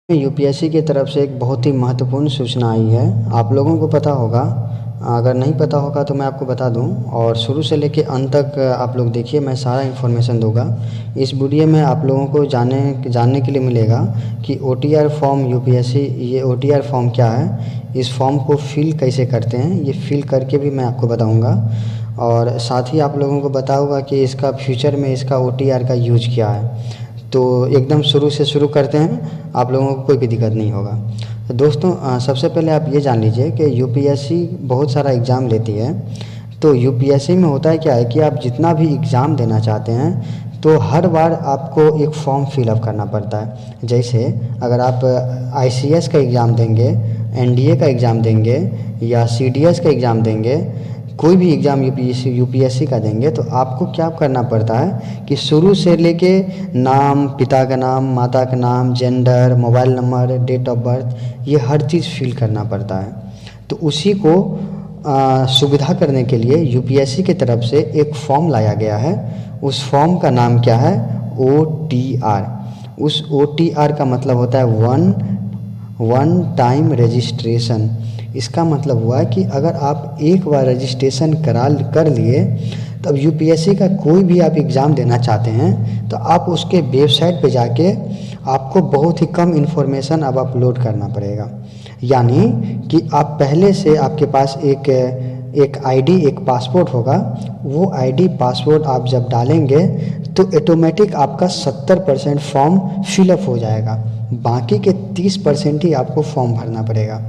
UPSC की तरफ से एक बहुत ही महत्वपूर्ण सूचना आई है। आप लोगों को पता होगा, अगर नहीं पता होगा तो मैं आपको बता दूं और शुरू से लेकर अंत तक आप लोग देखिए, मैं सारा इन्फॉर्मेशन दूंगा। इस वीडियो में आप लोगों को जानने के लिए मिलेगा कि ओटीआर फॉर्म यूपीएससी, ये ओटीआर फॉर्म क्या है, इस फॉर्म को फिल कैसे करते हैं, ये फिल करके भी मैं आपको बताऊँगा। और साथ ही आप लोगों को बताऊँगा कि इसका फ्यूचर में इसका ओटीआर का यूज क्या है। तो एकदम शुरू से शुरू करते हैं, आप लोगों को कोई भी दिक्कत नहीं होगा। तो दोस्तों, सबसे पहले आप ये जान लीजिए कि यूपीएससी बहुत सारा एग्ज़ाम लेती है। तो यूपीएससी में होता है क्या है कि आप जितना भी एग्ज़ाम देना चाहते हैं तो हर बार आपको एक फॉर्म फिलअप करना पड़ता है। जैसे अगर आप आईसीएस का एग्ज़ाम देंगे, एनडीए का एग्ज़ाम देंगे या सीडीएस का एग्ज़ाम देंगे, कोई भी एग्ज़ाम यूपीएससी का देंगे तो आपको क्या करना पड़ता है कि शुरू से लेके नाम, पिता का नाम, माता का नाम, gender, mobile number, date of birth, ये हर चीज़ फिल करना पड़ता है। तो उसी को सुविधा करने के लिए यूपीएससी की तरफ से एक फॉर्म लाया गया है। उस फॉर्म का नाम क्या है? ओटीआर। उस ओटीआर का मतलब होता है वन टाइम रजिस्ट्रेशन। इसका मतलब हुआ कि अगर आप एक बार रजिस्ट्रेशन कर लिए, तब यूपीएससी का कोई भी आप एग्ज़ाम देना चाहते हैं तो आप उसके वेबसाइट पे जाके आपको बहुत ही कम इन्फॉर्मेशन अब अपलोड करना पड़ेगा। यानी कि आप पहले से आपके पास एक आईडी, एक पासपोर्ट होगा। वो आईडी पासपोर्ट आप जब डालेंगे तो ऑटोमेटिक आपका 70% फॉर्म फिलअप हो जाएगा। बाकी के 30% ही आपको फॉर्म भरना पड़ेगा।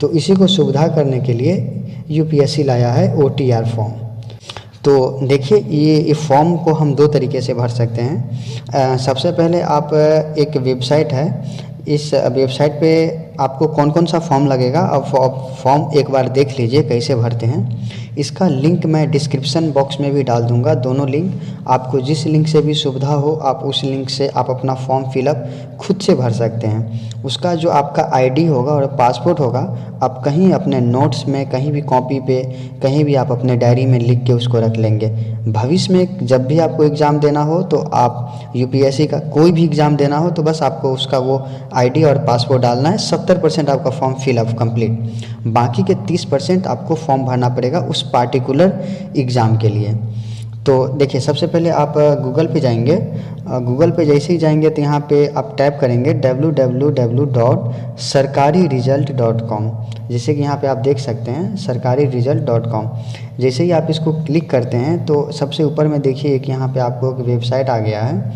तो इसी को सुविधा करने के लिए यूपीएससी लाया है ओटीआर फॉर्म। तो देखिए, ये फॉर्म को हम दो तरीके से भर सकते हैं। सबसे पहले आप एक वेबसाइट है, इस वेबसाइट पे आपको कौन कौन सा फॉर्म लगेगा, अब फॉर्म एक बार देख लीजिए कैसे भरते हैं। इसका लिंक मैं डिस्क्रिप्शन बॉक्स में भी डाल दूंगा। दोनों लिंक, आपको जिस लिंक से भी सुविधा हो आप उस लिंक से आप अपना फॉर्म फिलअप खुद से भर सकते हैं। उसका जो आपका आईडी होगा और पासपोर्ट होगा, आप कहीं अपने नोट्स में, कहीं भी कॉपी पे, कहीं भी आप अपने डायरी में लिख के उसको रख लेंगे। भविष्य में जब भी आपको एग्ज़ाम देना हो तो आप यूपीएससी का कोई भी एग्ज़ाम देना हो तो बस आपको उसका वो आईडी और पासपोर्ट डालना है। 70% आपका फॉर्म फिलअप कंप्लीट। बाकी के 30% आपको फॉर्म भरना पड़ेगा उस पार्टिकुलर एग्ज़ाम के लिए। तो देखिए, सबसे पहले आप गूगल पे जाएंगे। गूगल पे जैसे ही जाएंगे तो यहाँ पे आप टाइप करेंगे www.sarkariresult.com। जैसे कि यहाँ पे आप देख सकते हैं sarkariresult.com। जैसे ही आप इसको क्लिक करते हैं तो सबसे ऊपर में देखिए एक यहाँ पे आपको एक वेबसाइट आ गया है।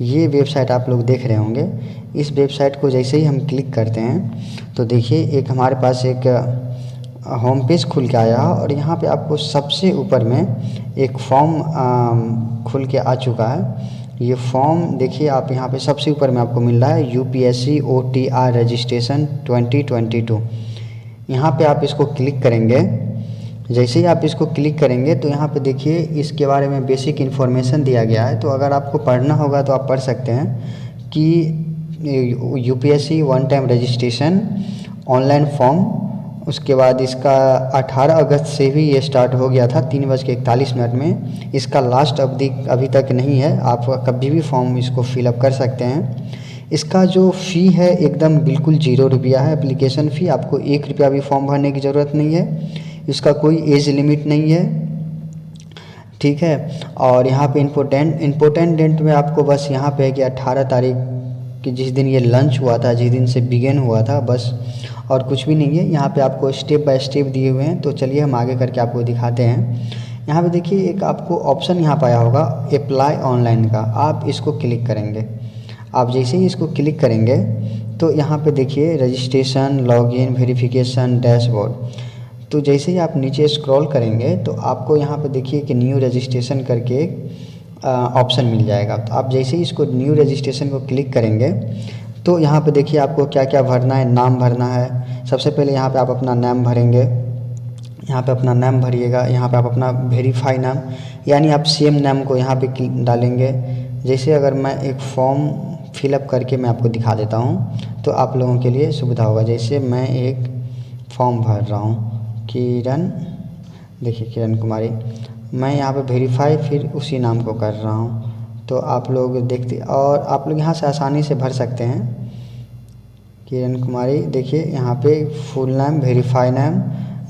ये वेबसाइट आप लोग देख रहे होंगे। इस वेबसाइट को जैसे ही हम क्लिक करते हैं तो देखिए एक हमारे पास एक होम पेज खुल के आया और यहाँ पे आपको सबसे ऊपर में एक फॉर्म खुल के आ चुका है। ये फॉर्म देखिए, आप यहाँ पे सबसे ऊपर में आपको मिल रहा है यूपीएससी ओटीआर रजिस्ट्रेशन 2022। यहाँ पे आप इसको क्लिक करेंगे। जैसे ही आप इसको क्लिक करेंगे तो यहाँ पे देखिए इसके बारे में बेसिक इन्फॉर्मेशन दिया गया है। तो अगर आपको पढ़ना होगा तो आप पढ़ सकते हैं कि UPSC one time registration online form. उसके बाद इसका 18 अगस्त से भी ये स्टार्ट हो गया था 3:41 में। इसका लास्ट अवधि अभी तक नहीं है, आप कभी भी फॉर्म इसको फिलअप कर सकते हैं। इसका जो फ़ी है एकदम बिल्कुल 0 रुपया है। एप्लीकेशन फ़ी, आपको 1 रुपया भी फॉर्म भरने की ज़रूरत नहीं है। इसका कोई एज लिमिट नहीं है, ठीक है। और यहाँ पे इम्पोर्टेंट डेट में आपको बस यहाँ पे है कि 18 तारीख कि जिस दिन ये लंच हुआ था, जिस दिन से बिगिन हुआ था, बस और कुछ भी नहीं है। यहाँ पे आपको स्टेप बाय स्टेप दिए हुए हैं। तो चलिए हम आगे करके आपको दिखाते हैं। यहाँ पे देखिए एक आपको ऑप्शन यहाँ पाया होगा अप्लाई ऑनलाइन का, आप इसको क्लिक करेंगे। आप जैसे ही इसको क्लिक करेंगे तो यहाँ पे देखिए रजिस्ट्रेशन, लॉगिन, वेरिफिकेशन, डैशबोर्ड। तो जैसे ही आप नीचे स्क्रॉल करेंगे तो आपको यहाँ पे देखिए कि न्यू रजिस्ट्रेशन करके ऑप्शन मिल जाएगा। तो आप जैसे ही इसको न्यू रजिस्ट्रेशन को क्लिक करेंगे तो यहाँ पे देखिए आपको क्या क्या भरना है। नाम भरना है। सबसे पहले यहाँ पे आप अपना नाम भरेंगे, यहाँ पे अपना नाम भरिएगा। यहाँ पे आप अपना वेरीफाई नाम, यानी आप सेम नाम को यहाँ पे डालेंगे। जैसे अगर मैं एक फॉर्म फिलअप करके मैं आपको दिखा देता हूँ तो आप लोगों के लिए सुविधा होगा। जैसे मैं एक फॉर्म भर रहा हूँ, किरण, देखिए किरण कुमारी, मैं यहाँ पे वेरीफाई फिर उसी नाम को कर रहा हूँ। तो आप लोग देखते और आप लोग यहाँ से आसानी से भर सकते हैं किरण कुमारी। देखिए यहाँ पे फुल नेम, वेरीफाई नेम,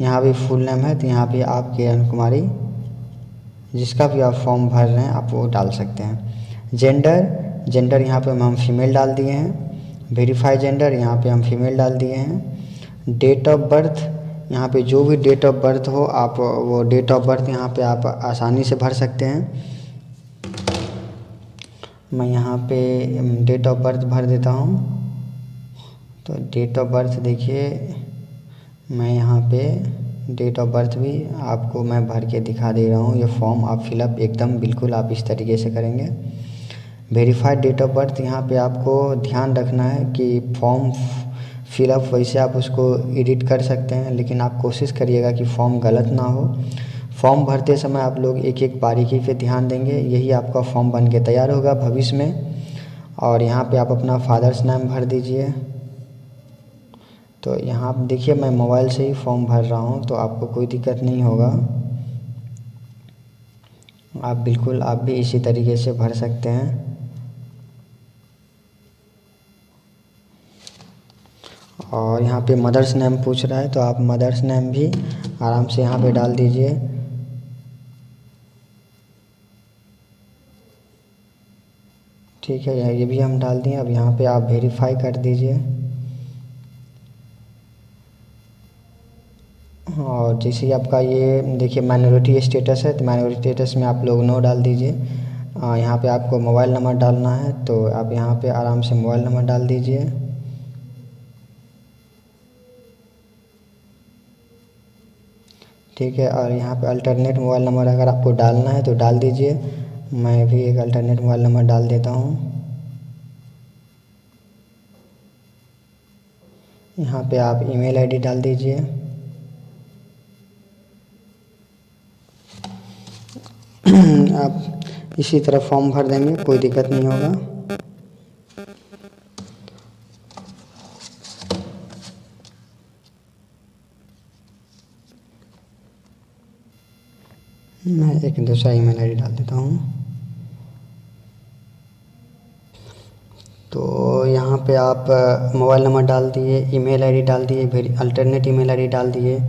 यहाँ भी फुल नेम है, तो यहाँ पे आप किरण कुमारी जिसका भी आप फॉर्म भर रहे हैं आप वो डाल सकते हैं। जेंडर, जेंडर यहाँ पे हम फीमेल डाल दिए हैं। वेरीफाई जेंडर यहाँ पे हम फीमेल डाल दिए हैं। डेट ऑफ बर्थ, यहाँ पे जो भी डेट ऑफ बर्थ हो आप वो डेट ऑफ बर्थ यहाँ पे आप आसानी से भर सकते हैं। मैं यहाँ पे डेट ऑफ बर्थ भर देता हूँ। तो डेट ऑफ बर्थ देखिए, मैं यहाँ पे डेट ऑफ बर्थ भी आपको मैं भर के दिखा दे रहा हूँ। ये फॉर्म आप फिलअप एकदम बिल्कुल आप इस तरीके से करेंगे। वेरीफाइड डेट ऑफ बर्थ, यहाँ पे आपको ध्यान रखना है कि फॉर्म फिलअप वैसे आप उसको एडिट कर सकते हैं, लेकिन आप कोशिश करिएगा कि फॉर्म गलत ना हो। फॉर्म भरते समय आप लोग एक एक बारीकी पे ध्यान देंगे, यही आपका फॉर्म बन के तैयार होगा भविष्य में। और यहाँ पे आप अपना फादर्स नेम भर दीजिए। तो यहाँ आप देखिए मैं मोबाइल से ही फॉर्म भर रहा हूँ, तो आपको कोई दिक्कत नहीं होगा। आप बिल्कुल आप भी इसी तरीके से भर सकते हैं। और यहाँ पे मदर्स नेम पूछ रहा है, तो आप मदर्स नेम भी आराम से यहाँ पे डाल दीजिए। ठीक है, ये भी हम डाल दिए। अब यहाँ पे आप वेरीफाई कर दीजिए। और जैसे ही आपका ये देखिए माइनॉरिटी स्टेटस है, तो माइनॉरिटी स्टेटस में आप लोग नो डाल दीजिए। यहाँ पे आपको मोबाइल नंबर डालना है, तो आप यहाँ पे आराम से मोबाइल नंबर डाल दीजिए। ठीक है, और यहाँ पे अल्टरनेट मोबाइल नंबर अगर आपको डालना है तो डाल दीजिए। मैं भी एक अल्टरनेट मोबाइल नंबर डाल देता हूँ। यहाँ पे आप ईमेल आईडी डाल दीजिए। आप इसी तरह फॉर्म भर देंगे, कोई दिक्कत नहीं होगा। मैं एक दूसरा ईमेल आईडी डाल देता हूँ। तो यहाँ पे आप मोबाइल नंबर डाल दिए, ईमेल आईडी डाल दिए, फिर अल्टरनेट ईमेल आईडी डाल दिए।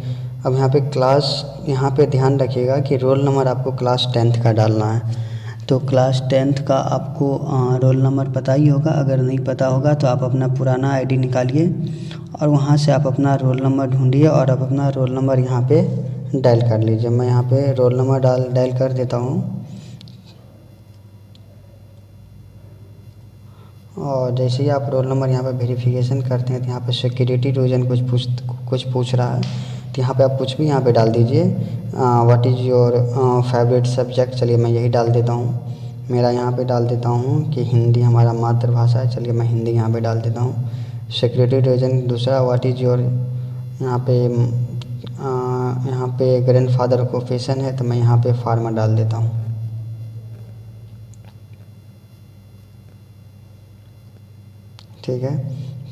अब यहाँ पे क्लास, यहाँ पे ध्यान रखिएगा कि रोल नंबर आपको क्लास 10th का डालना है। तो क्लास 10th का आपको रोल नंबर पता ही होगा। अगर नहीं पता होगा तो आप अपना पुराना आईडी निकालिए और वहाँ से आप अपना रोल नंबर ढूंढिए और आप अपना रोल नंबर यहाँ पे डायल कर लीजिए। मैं यहाँ पे रोल नंबर डायल कर देता हूँ। और जैसे ही आप रोल नंबर यहाँ पे वेरिफिकेशन करते हैं तो यहाँ पे सिक्योरिटी रीजन कुछ पूछ रहा है, तो यहाँ पे आप कुछ भी यहाँ पे डाल दीजिए। What is your favourite subject, चलिए मैं यही डाल देता हूँ। मेरा यहाँ पे डाल देता हूँ कि हिंदी हमारा मातृभाषा है, चलिए मैं हिंदी यहाँ पे डाल देता हूँ। सिक्योरिटी रीजन दूसरा, व्हाट इज़ योर, यहाँ पे ग्रैंडफादर ऑक्यूपेशन है, तो मैं यहाँ पे फार्मर डाल देता हूँ। ठीक है,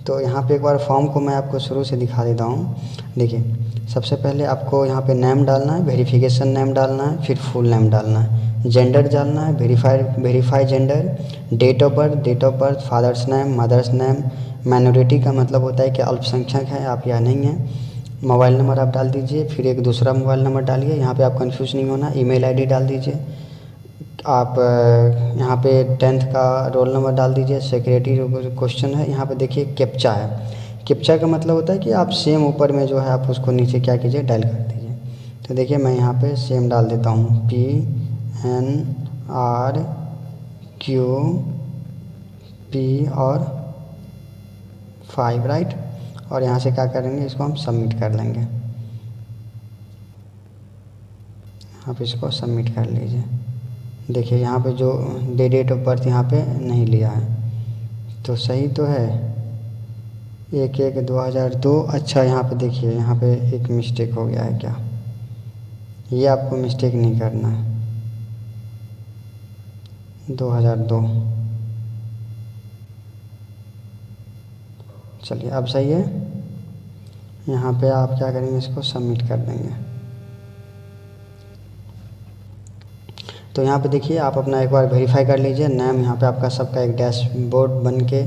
तो यहाँ पे एक बार फॉर्म को मैं आपको शुरू से दिखा देता हूँ। देखिए, सबसे पहले आपको यहाँ पे नेम डालना है, वेरिफिकेशन नेम डालना है, फिर फुल नेम डालना है, जेंडर डालना है, verify gender, date of birth, father's name, mother's name. Minority का मतलब होता है कि अल्पसंख्यक हैं आप या नहीं हैं। मोबाइल नंबर आप डाल दीजिए, फिर एक दूसरा मोबाइल नंबर डालिए, यहाँ पे आप कंफ्यूज नहीं होना। ईमेल आईडी डाल दीजिए। आप यहाँ पे 10th का रोल नंबर डाल दीजिए। सिक्योरिटी क्वेश्चन है, यहाँ पे देखिए कैप्चा है। कैप्चा का मतलब होता है कि आप सेम ऊपर में जो है आप उसको नीचे क्या कीजिए, डायल कर दीजिए। तो देखिए मैं यहाँ पे सेम डाल देता हूँ, PNRQP और 5, राइट। और यहाँ से क्या करेंगे, इसको हम सबमिट कर लेंगे। आप इसको सबमिट कर लीजिए। देखिए यहाँ पे जो डेट ऑफ बर्थ यहाँ पे नहीं लिया है, तो सही तो है 1/1/2002। अच्छा यहाँ पे देखिए, यहाँ पे एक मिस्टेक हो गया है क्या, ये आपको मिस्टेक नहीं करना है। 2002, चलिए अब सही है। यहाँ पे आप क्या करेंगे, इसको सबमिट कर देंगे। तो यहाँ पे देखिए आप अपना एक बार वेरीफाई कर लीजिए। नेम यहाँ पे आपका सबका एक डैशबोर्ड बन के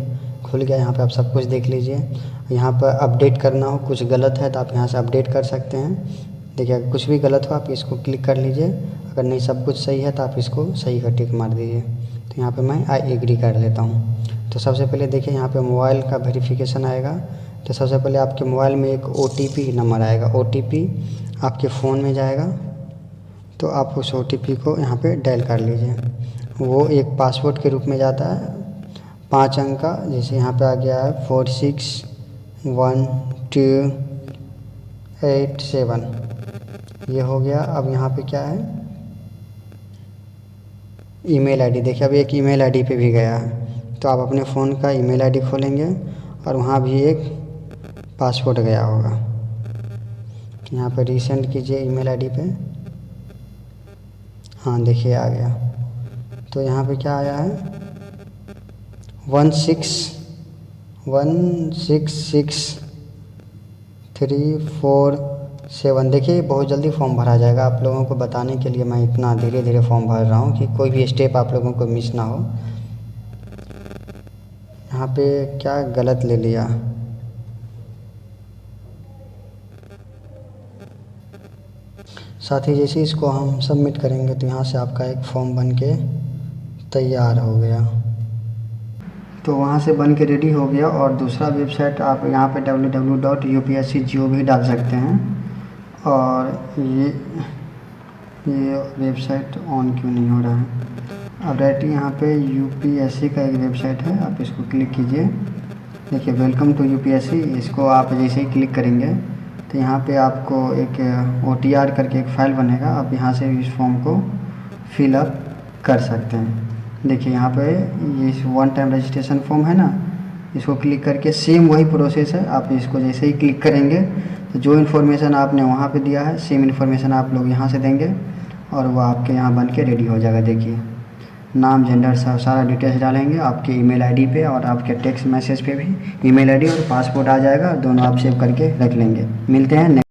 खुल गया। यहाँ पे आप सब कुछ देख लीजिए। यहाँ पर अपडेट करना हो, कुछ गलत है तो आप यहाँ से अपडेट कर सकते हैं। देखिए अगर कुछ भी गलत हो आप इसको क्लिक कर लीजिए, अगर नहीं सब कुछ सही है तो आप इसको सही का टिक मार दीजिए। तो यहाँ पे मैं आई एग्री कर लेता हूँ। तो सबसे पहले देखिए यहाँ पे मोबाइल का वेरिफिकेशन आएगा। तो सबसे पहले आपके मोबाइल में एक OTP नंबर आएगा, OTP आपके फ़ोन में जाएगा। तो आप उस OTP को यहाँ पे डायल कर लीजिए। वो एक पासवर्ड के रूप में जाता है 5 अंक का, जैसे यहाँ पे आ गया है 461287 ये हो गया। अब यहाँ पे क्या है, ईमेल आईडी। देखिए अब एक ईमेल आईडी पे भी गया है। तो आप अपने फ़ोन का ईमेल आईडी खोलेंगे और वहाँ भी एक पासवर्ड गया होगा। यहाँ पे रीसेंड कीजिए ईमेल आईडी पे। हाँ देखिए आ गया। तो यहाँ पे क्या आया है 1616634 देखिए बहुत जल्दी फॉर्म भरा जाएगा। आप लोगों को बताने के लिए मैं इतना धीरे धीरे फॉर्म भर रहा हूँ कि कोई भी स्टेप आप लोगों को मिस ना हो। यहाँ पे क्या गलत ले लिया, साथ ही जैसे इसको हम सबमिट करेंगे तो यहाँ से आपका एक फॉर्म बन के तैयार हो गया। तो वहाँ से बन के रेडी हो गया। और दूसरा वेबसाइट आप यहाँ पे www.upsc.gov डाल सकते हैं। और ये वेबसाइट ऑन क्यों नहीं हो रहा है। अब डायरेक्ट यहाँ पे UPSC का एक वेबसाइट है, आप इसको क्लिक कीजिए। देखिए वेलकम टू UPSC, इसको आप जैसे ही क्लिक करेंगे तो यहाँ पे आपको एक OTR करके एक फ़ाइल बनेगा। आप यहाँ से इस फॉर्म को फिलअप कर सकते हैं। देखिए यहाँ पे ये 1 टाइम रजिस्ट्रेशन फॉर्म है ना, इसको क्लिक करके सेम वही प्रोसेस है। आप इसको जैसे ही क्लिक करेंगे तो जो इन्फॉर्मेशन आपने वहाँ पे दिया है सेम इन्फॉर्मेशन आप लोग यहाँ से देंगे और वो आपके यहाँ बन के रेडी हो जाएगा। देखिए नाम, जेंडर, सारा डिटेल्स डालेंगे आपके ईमेल आईडी पे और आपके टेक्स्ट मैसेज पे भी ईमेल आईडी और पासपोर्ट आ जाएगा। दोनों आप सेव करके रख लेंगे। मिलते हैं।